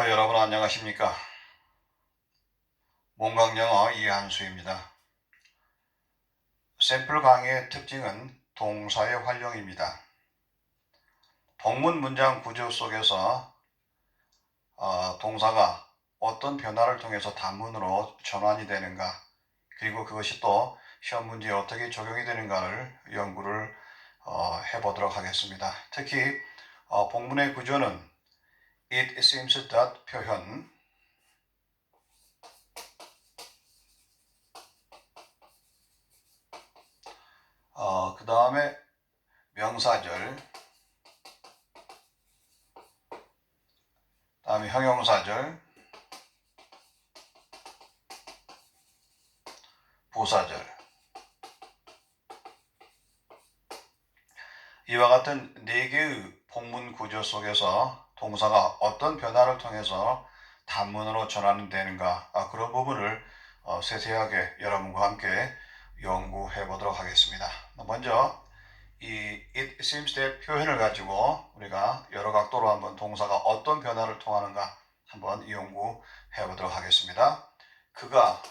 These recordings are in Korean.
여러분 안녕하십니까? 몽강영어 이한수입니다. 샘플 강의의 특징은 동사의 활용입니다. 본문 문장 구조 속에서 동사가 어떤 변화를 통해서 단문으로 전환이 되는가, 그리고 그것이 또 시험 문제에 어떻게 적용이 되는가를 연구를 해보도록 하겠습니다. 특히 본문의 구조는 it seems that 표현, 그 다음에 명사절, 다음에 형용사절, 부사절. 이와 같은 4개의 본문 구조 속에서 동사가 어떤 변화를 통해서 단문으로 전환되는가, 그런 부분을 세세하게 여러분과 함께 연구해 보도록 하겠습니다. 먼저 이 it seems that 표현을 가지고 우리가 여러 각도로 한번 동사가 어떤 변화를 통하는가 한번 연구해 보도록 하겠습니다. 그가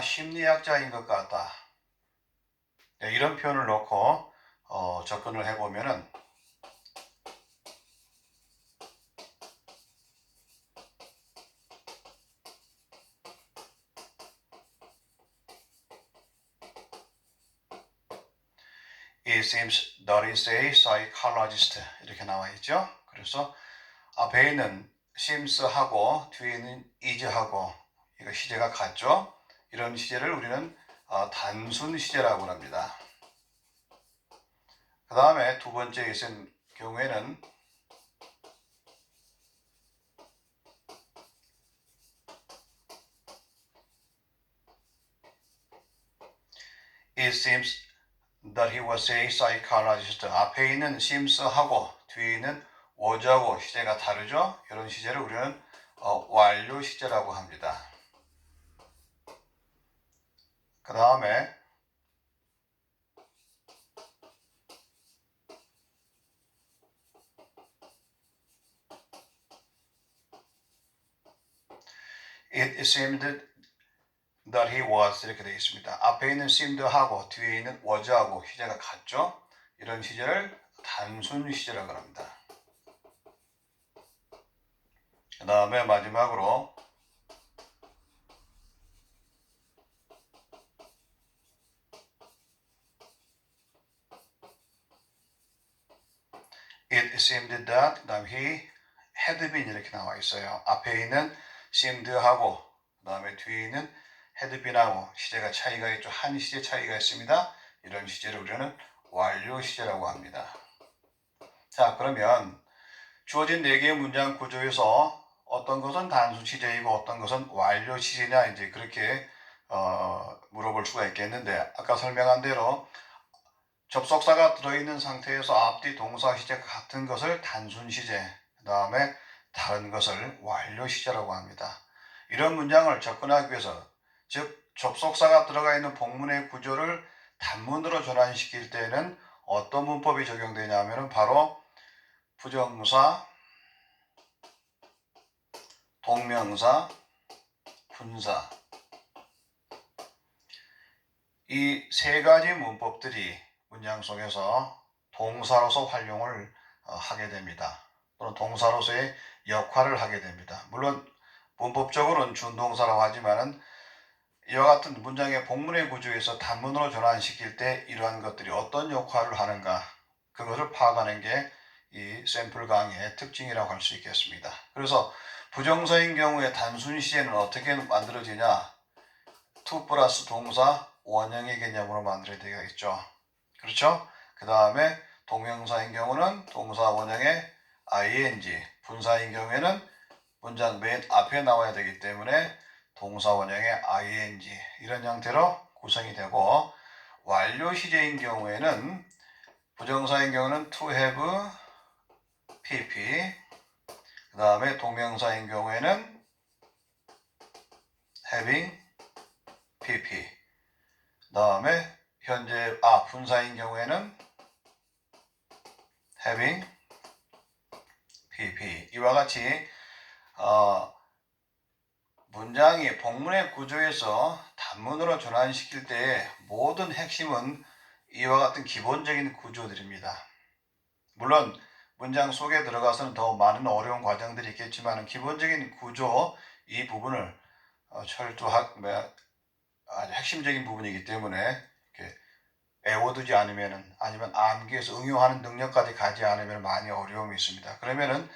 심리학자인 것 같다. 네, 이런 표현을 놓고 접근을 해보면은 It seems that is a psychologist 이렇게 나와 있죠. 그래서 앞에 있는 seems하고 뒤에 있는 is하고 이거 시제가 같죠. 이런 시제를 우리는 단순 시제라고 합니다. 그 다음에 두 번째 있은 경우에는 It seems that he was a psychologist. 앞에 있는 seems하고 뒤에 있는 was하고 시제가 다르죠. 이런 시제를 우리는 완료 시제라고 합니다. 그 다음에 It seemed that he was 이렇게 되어 있습니다. 앞에 있는 seemed하고 뒤에 있는 was하고 시제가 같죠. 이런 시제를 단순 시제라고 합니다. 그 다음에 마지막으로 It seemed that, 그 다음 he had been 이렇게 나와 있어요. 앞에 있는 seemed하고 그 다음에 뒤에 있는 had been하고 시제가 차이가 있죠. 한 시제 차이가 있습니다. 이런 시제를 우리는 완료 시제라고 합니다. 자, 그러면 주어진 4개의 문장 구조에서 어떤 것은 단순 시제이고 어떤 것은 완료 시제냐 이제 그렇게 물어볼 수가 있겠는데, 아까 설명한 대로 접속사가 들어있는 상태에서 앞뒤 동사 시제가 같은 것을 단순 시제, 그 다음에 다른 것을 완료 시제라고 합니다. 이런 문장을 접근하기 위해서, 즉 접속사가 들어가 있는 본문의 구조를 단문으로 전환시킬 때는 어떤 문법이 적용되냐면 바로 부정사, 동명사, 분사, 이 세 가지 문법들이 문장 속에서 동사로서 활용을 하게 됩니다. 또는 동사로서의 역할을 하게 됩니다. 물론 문법적으로는 준동사라고 하지만은 이와 같은 문장의 본문의 구조에서 단문으로 전환시킬 때 이러한 것들이 어떤 역할을 하는가, 그것을 파악하는 게 이 샘플 강의의 특징이라고 할 수 있겠습니다. 그래서 부정사인 경우에 단순 시제는 어떻게 만들어지냐, to 플러스 동사 원형의 개념으로 만들어야 되겠죠. 그렇죠? 그 다음에 동명사인 경우는 동사 원형의 ing, 분사인 경우에는 문장 맨 앞에 나와야 되기 때문에 동사 원형의 ing, 이런 형태로 구성이 되고, 완료 시제인 경우에는 부정사인 경우는 to have pp, 그 다음에 동명사인 경우에는 having pp, 그 다음에 현재 분사인 경우에는 having pp. 이와 같이 문장이 복문의 구조에서 단문으로 전환시킬 때 모든 핵심은 이와 같은 기본적인 구조들입니다. 물론 문장 속에 들어가서는 더 많은 어려운 과정들이 있겠지만 기본적인 구조 이 부분을 아주 핵심적인 부분이기 때문에 이렇게 외워두지 않으면 아니면 암기해서 응용하는 능력까지 가지 않으면 많이 어려움이 있습니다. 그러면은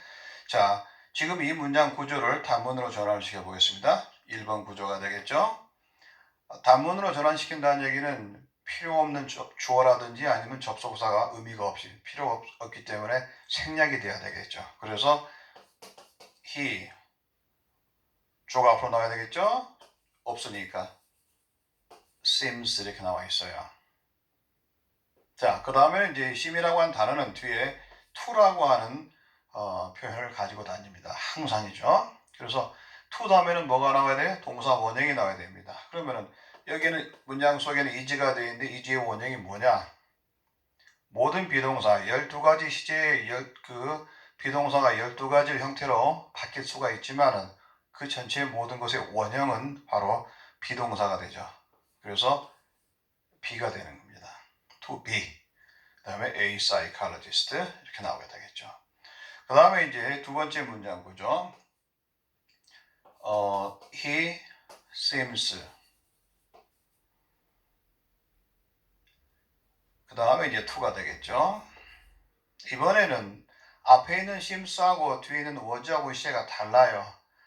자 지금 이 문장 구조를 단문으로 전환시켜 보겠습니다. 1번 구조가 되겠죠. 단문으로 전환시킨다는 얘기는 필요 없는 주어라든지 아니면 접속사가 의미가 없이 필요 없기 때문에 생략이 돼야 되겠죠. 그래서 he 주어가 앞으로 나와야 되겠죠. 없으니까 seems 이렇게 나와 있어요. 자, 그 다음에 이제 seem이라고 하는 단어는 뒤에 to라고 하는 표현을 가지고 다닙니다. 항상이죠. 그래서 to 다음에는 뭐가 나와야 돼요? 동사 원형이 나와야 됩니다. 그러면은 여기는 문장 속에는 is가 되어 있는데 is의 원형이 뭐냐? 모든 비동사 12가지 시제의 비동사가 12가지 형태로 바뀔 수가 있지만은 그 전체의 모든 것의 원형은 바로 비동사가 되죠. 그래서 be가 되는 겁니다. to be. 그 다음에 a psychologist 이렇게 나오게 되겠죠. 그 다음에 이제 두 번째 문장 구조. he seems. 그 다음에 이제 to가 되겠죠. 이번에는 앞에 있는 seems하고 뒤에 있는 was하고 시제가 달라요.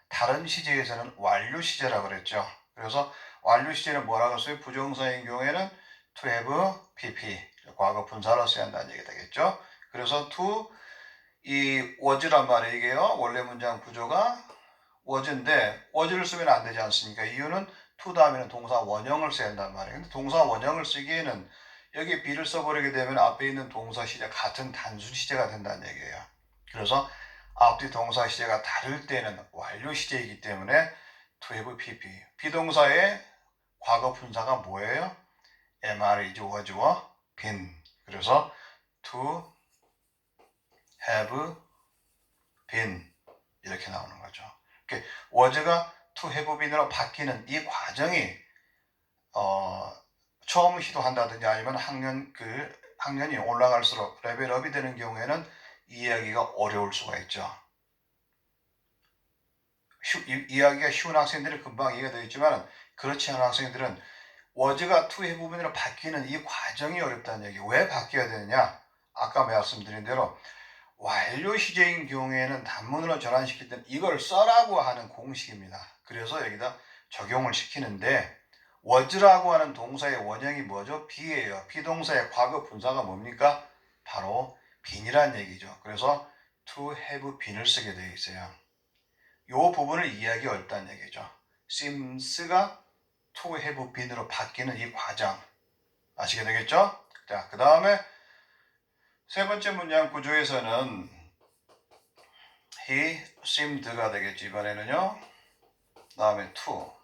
다른 시제에서는 완료 시제라고 그랬죠. 그래서 완료 시제는 뭐라고 했어요? 부정사인 경우에는 to have pp 과거 분사로 써야 한다는 얘기 되겠죠. 그래서 to 이 was란 말이에요. 이게요. 원래 문장 구조가 was인데 was를 쓰면 안 되지 않습니까? 이유는 to 다음에는 동사 원형을 써야 한단 말이에요. 근데 동사 원형을 쓰기에는 여기 be를 써버리게 되면 앞에 있는 동사 시제 같은 단순 시제가 된다는 얘기예요. 그래서 앞뒤 동사 시제가 다를 때는 완료 시제이기 때문에 to have pp. 비동사의 과거 분사가 뭐예요? mr, is, was와 been. 그래서 to have been 이렇게 나오는 거죠. was가 to have been으로 바뀌는 이 과정이 처음 시도한다든지 아니면 학년이 올라갈수록 레벨업이 되는 경우에는 이해하기가 어려울 수가 있죠. 이해하기가 쉬운 학생들은 금방 이해가 되겠지만 그렇지 않은 학생들은 was가 to have been으로 바뀌는 이 과정이 어렵다는 얘기. 왜 바뀌어야 되느냐? 아까 말씀드린 대로 완료 시제인 경우에는 단문으로 전환시킬 때는 이걸 써라고 하는 공식입니다. 그래서 여기다 적용을 시키는데 was라고 하는 동사의 원형이 뭐죠? be예요. 비동사의 과거 분사가 뭡니까? 바로 been이란 얘기죠. 그래서 to have been을 쓰게 되어 있어요. 이 부분을 이해하기 어렵다는 얘기죠. seems가 to have been으로 바뀌는 이 과정 아시게 되겠죠? 자, 그 다음에 세 번째 문장 구조에서는 he seemed가 되겠지. 이번에는요. 그 다음에 to.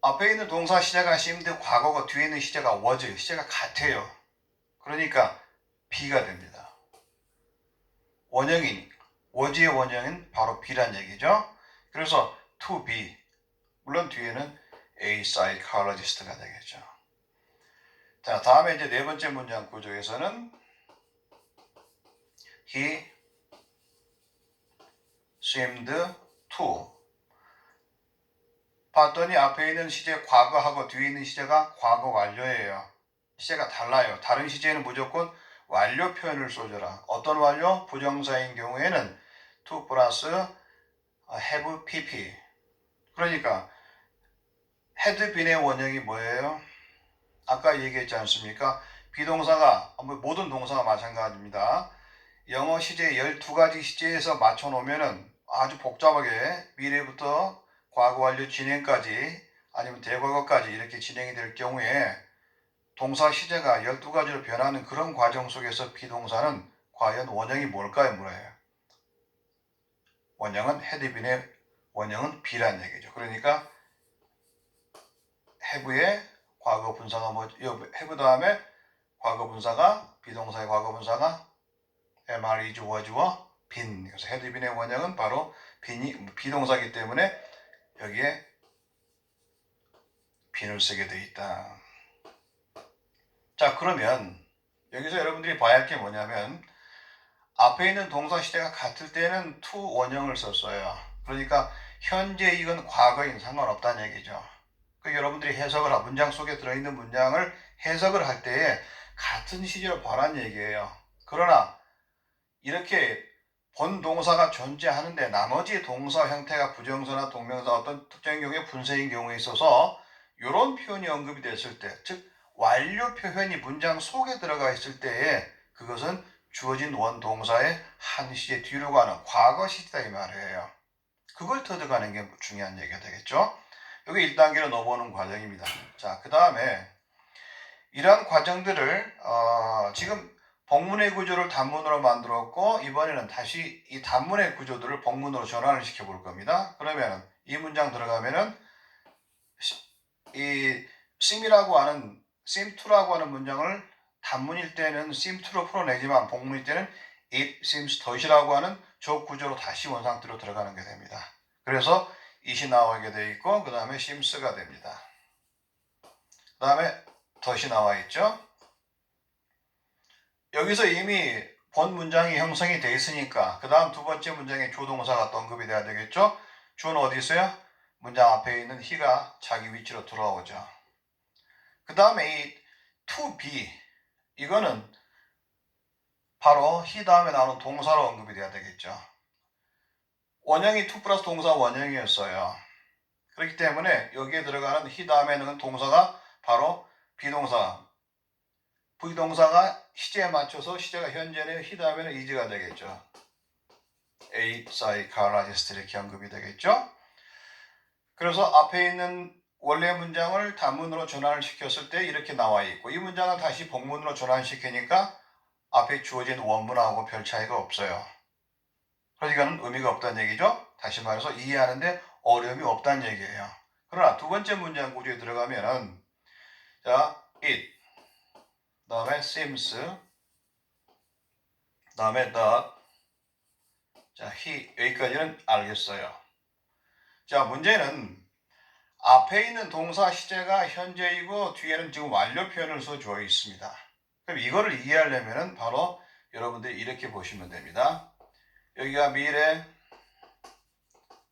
앞에 있는 동사 시제가 seemed 과거고 뒤에 있는 시제가 was 시제가 같아요. 그러니까 be가 됩니다. 원형인 was의 원형은 바로 be란 얘기죠. 그래서 to be. 물론 뒤에는 a psychologist가 되겠죠. 자, 다음에 이제 네 번째 문장 구조에서는 he seemed to. 봤더니 앞에 있는 시제 과거하고 뒤에 있는 시제가 과거 완료예요. 시제가 달라요. 다른 시제는 무조건 완료 표현을 써줘라. 어떤 완료? 부정사인 경우에는 to 플러스 have pp. 그러니까 had been의 원형이 뭐예요? 아까 얘기했지 않습니까? 비동사가 모든 동사가 마찬가지입니다. 영어 시제 12가지 시제에서 맞춰놓으면 아주 복잡하게 미래부터 과거 완료 진행까지 아니면 대과거까지 이렇게 진행이 될 경우에 동사 시제가 12가지로 변하는 그런 과정 속에서 비동사는 과연 원형이 뭘까요? 물어요. 원형은 had been의 원형은 be란 얘기죠. 그러니까 have의 과거 분사가 뭐 have 다음에 과거 분사가 비동사의 과거 분사가 am, are, is, was와 been. 그래서 had been의 원형은 바로 비동사이기 때문에 여기에 been을 쓰게 돼 있다. 자, 그러면 여기서 여러분들이 봐야 할 게 뭐냐면 앞에 있는 동사 시제가 같을 때는 to 원형을 썼어요. 그러니까 현재 이건 과거인 상관없다는 얘기죠. 그 여러분들이 문장 속에 들어있는 문장을 해석을 할 때에 같은 시제로 보라는 얘기예요. 그러나 이렇게 본 동사가 존재하는데 나머지 동사 형태가 부정사나 동명사 어떤 특정인 경우에 분사인 경우에 있어서 이런 표현이 언급이 됐을 때, 즉 완료 표현이 문장 속에 들어가 있을 때에 그것은 주어진 원동사의 한 시제 뒤로 가는 과거 시제다 이 말이에요. 그걸 터득하는 게 중요한 얘기가 되겠죠. 여기 1단계로 넘어오는 과정입니다. 자, 그 다음에 이러한 과정들을 지금 복문의 구조를 단문으로 만들었고 이번에는 다시 이 단문의 구조들을 복문으로 전환을 시켜 볼 겁니다. 그러면 이 문장 들어가면은 이 seem이라고 하는 seem to라고 하는 문장을 단문일 때는 seem to로 풀어내지만 복문일 때는 it seems thought이라고 하는 저 구조로 다시 원상태로 들어가는 게 됩니다. 그래서 it이 나오게 돼 있고 그 다음에 seems가 됩니다. 그 다음에 thought이 나와 있죠. 여기서 이미 본 문장이 형성이 돼 있으니까 그 다음 두 번째 문장에 주동사가 또 언급이 돼야 되겠죠. 주는 어디 있어요? 문장 앞에 있는 he가 자기 위치로 돌아오죠. 그 다음에 이 to be 이거는 바로 he 다음에 나오는 동사로 언급이 돼야 되겠죠. 원형이 to 플러스 동사 원형이었어요. 그렇기 때문에 여기에 들어가는 he 다음에는 동사가 바로 비동사 부동사가 시제에 맞춰서 시제가 현재는 he 다음에는 is가 되겠죠. A, 사이, 카라지스트 이렇게 언급이 되겠죠. 그래서 앞에 있는 원래 문장을 단문으로 전환을 시켰을 때 이렇게 나와 있고 이 문장을 다시 복문으로 전환시키니까 앞에 주어진 원문하고 별 차이가 없어요. 그러니까 의미가 없다는 얘기죠. 다시 말해서 이해하는데 어려움이 없다는 얘기예요. 그러나 두 번째 문장 구조에 들어가면은 자, it 그 다음에 seems 그 다음에 the 자, he 여기까지는 알겠어요. 자, 문제는 앞에 있는 동사 시제가 현재이고 뒤에는 지금 완료 표현을 써주어 있습니다. 그럼 이거를 이해하려면 바로 여러분들이 이렇게 보시면 됩니다. 여기가 미래,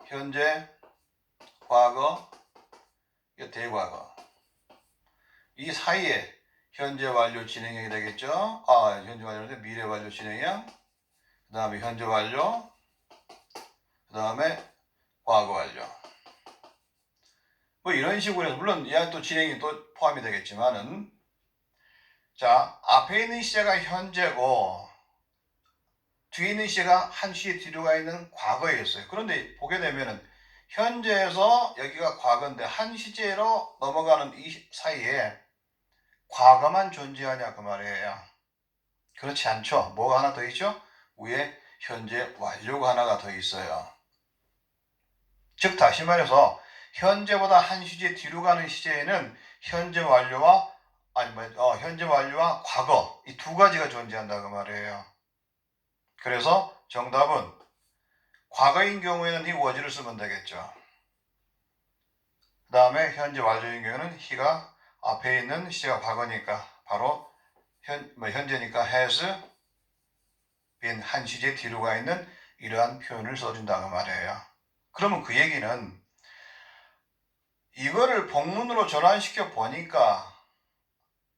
현재, 과거, 대과거. 이 사이에 현재 완료 진행형이 되겠죠. 현재 완료인데 미래 완료 진행형. 그 다음에 현재 완료. 그 다음에 과거 완료. 뭐 이런 식으로 해서 물론 얘는 또 진행이 또 포함이 되겠지만은 자 앞에 있는 시제가 현재고 뒤에 있는 시제가 한 시제 뒤로 가 있는 과거였어요. 그런데 보게 되면은 현재에서 여기가 과거인데 한 시제로 넘어가는 이 사이에 과거만 존재하냐 그 말이에요. 그렇지 않죠. 뭐가 하나 더 있죠? 위에 현재 완료가 하나가 더 있어요. 즉 다시 말해서 현재보다 한 시제 뒤로 가는 시제에는 현재 완료와 현재 완료와 과거 이 두 가지가 존재한다 그 말이에요. 그래서 정답은 과거인 경우에는 he was를 쓰면 되겠죠. 그 다음에 현재 완료인 경우에는 he가 앞에 있는 시제가 과거니까 바로 현재니까 has been 한 시제 뒤로 가 있는 이러한 표현을 써준다 그 말이에요. 그러면 그 얘기는 이거를 복문으로 전환시켜 보니까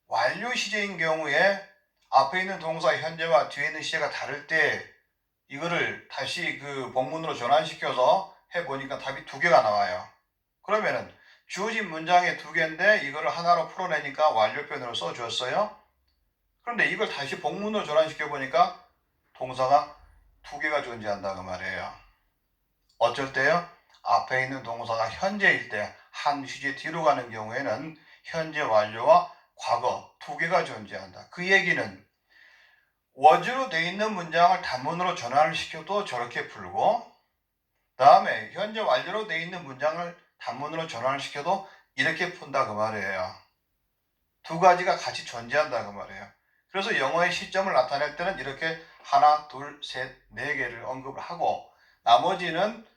완료 시제인 경우에 앞에 있는 동사 현재와 뒤에 있는 시제가 다를 때 이거를 다시 그 복문으로 전환시켜서 해보니까 답이 두 개가 나와요. 그러면은 주어진 문장이 두 개인데 이거를 하나로 풀어내니까 완료 표현으로 써줬어요. 그런데 이걸 다시 복문으로 전환시켜 보니까 동사가 두 개가 존재한다 그 말이에요. 어쩔 때요? 앞에 있는 동사가 현재일 때 한 시제 뒤로 가는 경우에는 현재 완료와 과거 두 개가 존재한다. 그 얘기는 was로 돼 있는 문장을 단문으로 전환을 시켜도 저렇게 풀고 다음에 현재 완료로 돼 있는 문장을 단문으로 전환을 시켜도 이렇게 푼다 그 말이에요. 두 가지가 같이 존재한다고 말해요. 그래서 영어의 시점을 나타낼 때는 이렇게 하나, 둘, 셋, 네 개를 언급을 하고 나머지는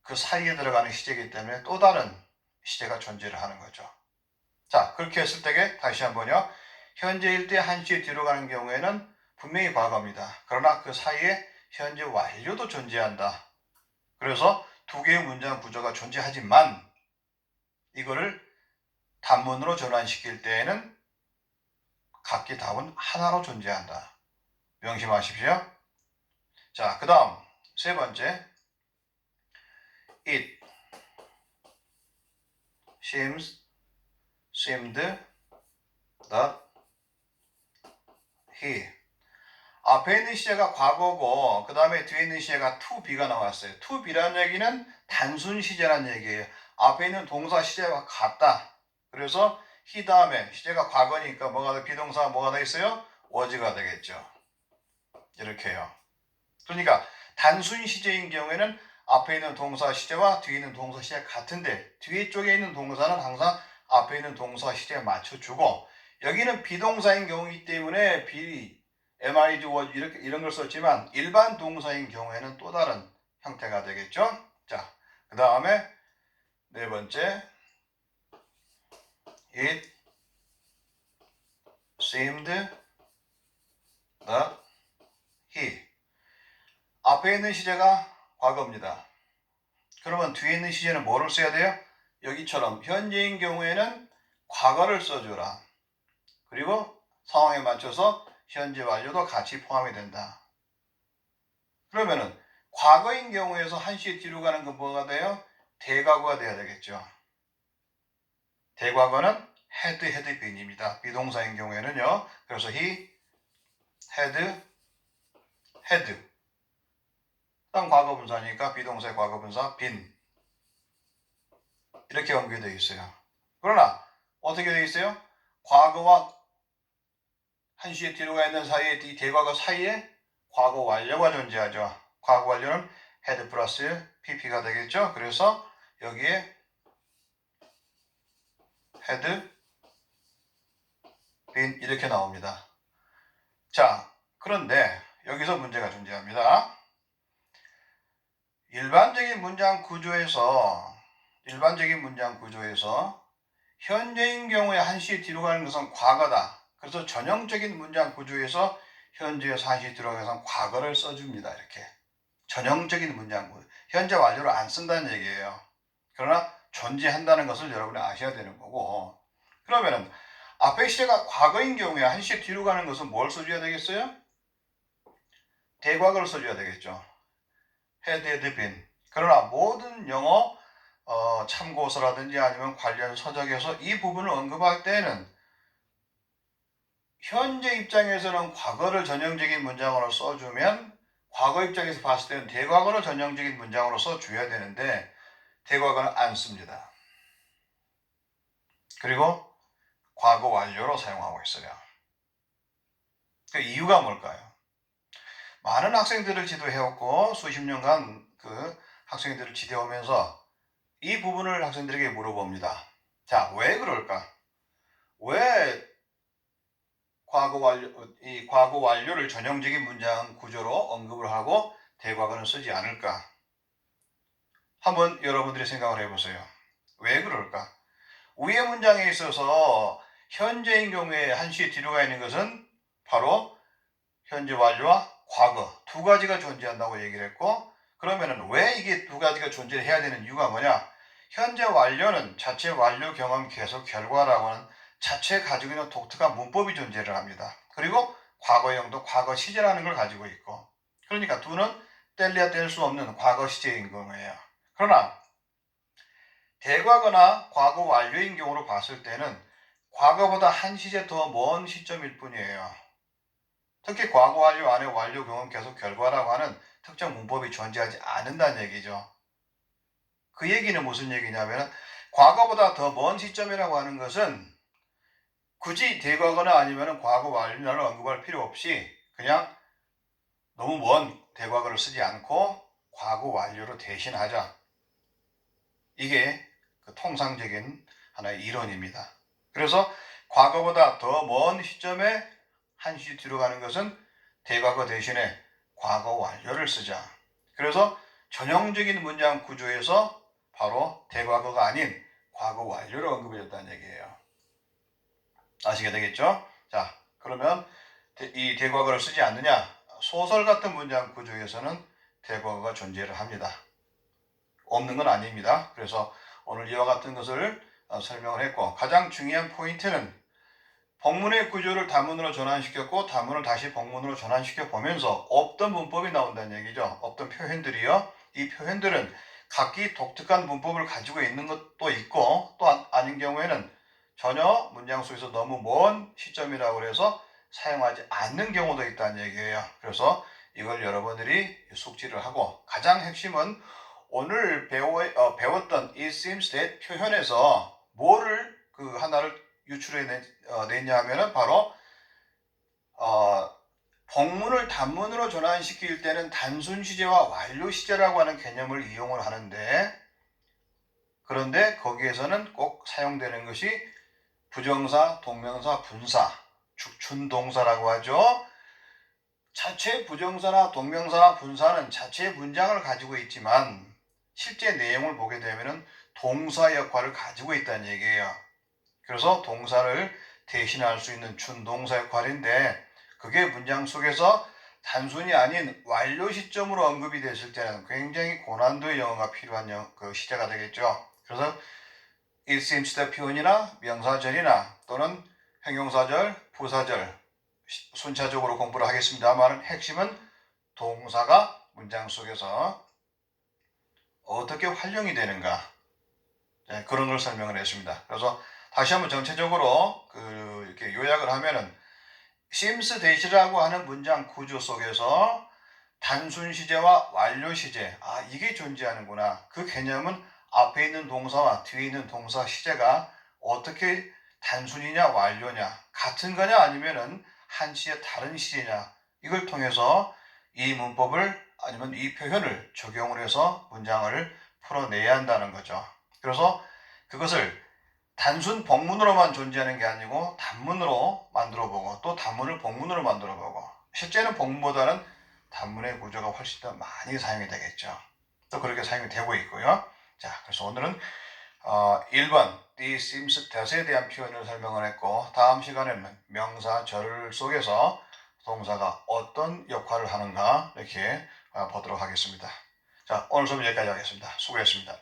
그 사이에 들어가는 시제이기 때문에 또 다른 시제가 존재를 하는 거죠. 자, 그렇게 했을 때에 다시 한번요. 현재일 때 한시에 뒤로 가는 경우에는 분명히 과거입니다. 그러나 그 사이에 현재 완료도 존재한다. 그래서 두 개의 문장 구조가 존재하지만 이거를 단문으로 전환시킬 때에는 각기 답은 하나로 존재한다. 명심하십시오. 자, 그 다음 세 번째 It seemed that he 앞에 있는 시제가 과거고 그 다음에 뒤에 있는 시제가 to be가 나왔어요. to be라는 얘기는 단순 시제라는 얘기예요. 앞에 있는 동사 시제와 같다. 그래서 he 다음에 시제가 과거니까 뭐가 돼? 비동사가 뭐가 돼 있어요? was가 되겠죠. 이렇게요. 그러니까 단순 시제인 경우에는 앞에 있는 동사 시제와 뒤에 있는 동사 시제가 같은데 뒤에 쪽에 있는 동사는 항상 앞에 있는 동사 시제에 맞춰주고 여기는 비동사인 경우이기 때문에 MID was 이런 걸 썼지만 일반 동사인 경우에는 또 다른 형태가 되겠죠. 자, 그 다음에 네 번째 It seemed that he 앞에 있는 시제가 과거입니다. 그러면 뒤에 있는 시제는 뭐를 써야 돼요? 여기처럼 현재인 경우에는 과거를 써주라. 그리고 상황에 맞춰서 현재 완료도 같이 포함이 된다. 그러면은 과거인 경우에서 한시에 뒤로 가는 건 뭐가 돼요? 대과거가 돼야 되겠죠. 대과거는 had been입니다. 비동사인 경우에는요. 그래서 he had 다음 과거분사니까 비동사의 과거분사 been 이렇게 연결되어 있어요. 그러나 어떻게 되어 있어요? 과거와 한시에 뒤로 가 있는 사이에 이 대과거 사이에 과거 완료가 존재하죠. 과거 완료는 had 플러스 pp가 되겠죠. 그래서 여기에 had been 이렇게 나옵니다. 자, 그런데 여기서 문제가 존재합니다. 일반적인 문장 구조에서 현재인 경우에 한시에 뒤로 가는 것은 과거다. 그래서 전형적인 문장 구조에서 현재에서 한시에 뒤로 가는 것은 과거를 써줍니다. 이렇게 전형적인 문장 구조. 현재 완료를 안 쓴다는 얘기예요. 그러나 존재한다는 것을 여러분이 아셔야 되는 거고 그러면은 앞에 시제가 과거인 경우에 한시에 뒤로 가는 것은 뭘 써줘야 되겠어요? 대과거를 써줘야 되겠죠. had been. 그러나 모든 영어 참고서라든지 아니면 관련 서적에서 이 부분을 언급할 때는 현재 입장에서는 과거를 전형적인 문장으로 써주면 과거 입장에서 봤을 때는 대과거를 전형적인 문장으로 써줘야 되는데 대과거는 안 씁니다. 그리고 과거 완료로 사용하고 있어요. 그 이유가 뭘까요? 많은 학생들을 지도해왔고 수십 년간 그 학생들을 지도하면서 이 부분을 학생들에게 물어봅니다. 자, 왜 그럴까? 왜 과거 완료를 전형적인 문장 구조로 언급을 하고 대과거는 쓰지 않을까? 한번 여러분들이 생각을 해보세요. 왜 그럴까? 위의 문장에 있어서 현재인 경우에 한시에 뒤로 가 있는 것은 바로 현재 완료와 과거 두 가지가 존재한다고 얘기를 했고 그러면은 왜 이게 두 가지가 존재해야 되는 이유가 뭐냐? 현재 완료는 자체 완료 경험 계속 결과라고 하는 자체 가지고 있는 독특한 문법이 존재를 합니다. 그리고 과거형도 과거 시제라는 걸 가지고 있고 그러니까 두는 뗄래야 뗄 수 없는 과거 시제인 거예요. 그러나 대과거나 과거 완료인 경우로 봤을 때는 과거보다 한 시제 더 먼 시점일 뿐이에요. 특히 과거 완료 안에 완료 경험 계속 결과라고 하는 특정 문법이 존재하지 않는다는 얘기죠. 그 얘기는 무슨 얘기냐면 과거보다 더 먼 시점이라고 하는 것은 굳이 대과거나 아니면 과거 완료를 언급할 필요 없이 그냥 너무 먼 대과거를 쓰지 않고 과거 완료로 대신하자. 이게 그 통상적인 하나의 이론입니다. 그래서 과거보다 더 먼 시점에 한 시 뒤로 가는 것은 대과거 대신에 과거 완료를 쓰자. 그래서 전형적인 문장 구조에서 바로 대과거가 아닌 과거 완료를 언급해줬다는 얘기예요. 아시게 되겠죠? 자, 그러면 이 대과거를 쓰지 않느냐? 소설 같은 문장 구조에서는 대과거가 존재를 합니다. 없는 건 아닙니다. 그래서 오늘 이와 같은 것을 설명을 했고, 가장 중요한 포인트는 본문의 구조를 단문으로 전환시켰고 단문을 다시 본문으로 전환시켜 보면서 없던 문법이 나온다는 얘기죠. 없던 표현들이요. 이 표현들은 각기 독특한 문법을 가지고 있는 것도 있고 또 아닌 경우에는 전혀 문장 속에서 너무 먼 시점이라고 해서 사용하지 않는 경우도 있다는 얘기예요. 그래서 이걸 여러분들이 숙지를 하고, 가장 핵심은 오늘 배웠던 it seems that 표현에서 뭐를 하나를 유출해 냈냐 하면은 바로 본문을 단문으로 전환시킬 때는 단순 시제와 완료 시제라고 하는 개념을 이용을 하는데, 그런데 거기에서는 꼭 사용되는 것이 부정사, 동명사, 분사, 준동사라고 하죠. 자체 부정사나 동명사나 분사는 자체 문장을 가지고 있지만 실제 내용을 보게 되면 동사 역할을 가지고 있다는 얘기예요. 그래서 동사를 대신할 수 있는 준동사 역할인데, 그게 문장 속에서 단순히 아닌 완료 시점으로 언급이 됐을 때는 굉장히 고난도의 영어가 필요한 시제가 되겠죠. 그래서 it seems the 표현이나 명사절이나 또는 형용사절, 부사절 순차적으로 공부를 하겠습니다만, 핵심은 동사가 문장 속에서 어떻게 활용이 되는가, 그런 걸 설명을 했습니다. 그래서 다시 한번 전체적으로 이렇게 요약을 하면은 seems that이라고 하는 문장 구조 속에서 단순 시제와 완료 시제, 이게 존재하는구나. 그 개념은 앞에 있는 동사와 뒤에 있는 동사 시제가 어떻게 단순이냐 완료냐, 같은 거냐 아니면은 한 시의 다른 시제냐, 이걸 통해서 이 문법을 아니면 이 표현을 적용을 해서 문장을 풀어내야 한다는 거죠. 그래서 그것을 단순 복문으로만 존재하는 게 아니고 단문으로 만들어보고 또 단문을 복문으로 만들어보고, 실제는 복문보다는 단문의 구조가 훨씬 더 많이 사용이 되겠죠. 또 그렇게 사용이 되고 있고요. 자, 그래서 오늘은 1번 the seems that에 대한 표현을 설명을 했고, 다음 시간에는 명사 절 속에서 동사가 어떤 역할을 하는가 이렇게 보도록 하겠습니다. 자, 오늘 수업 여기까지 하겠습니다. 수고했습니다.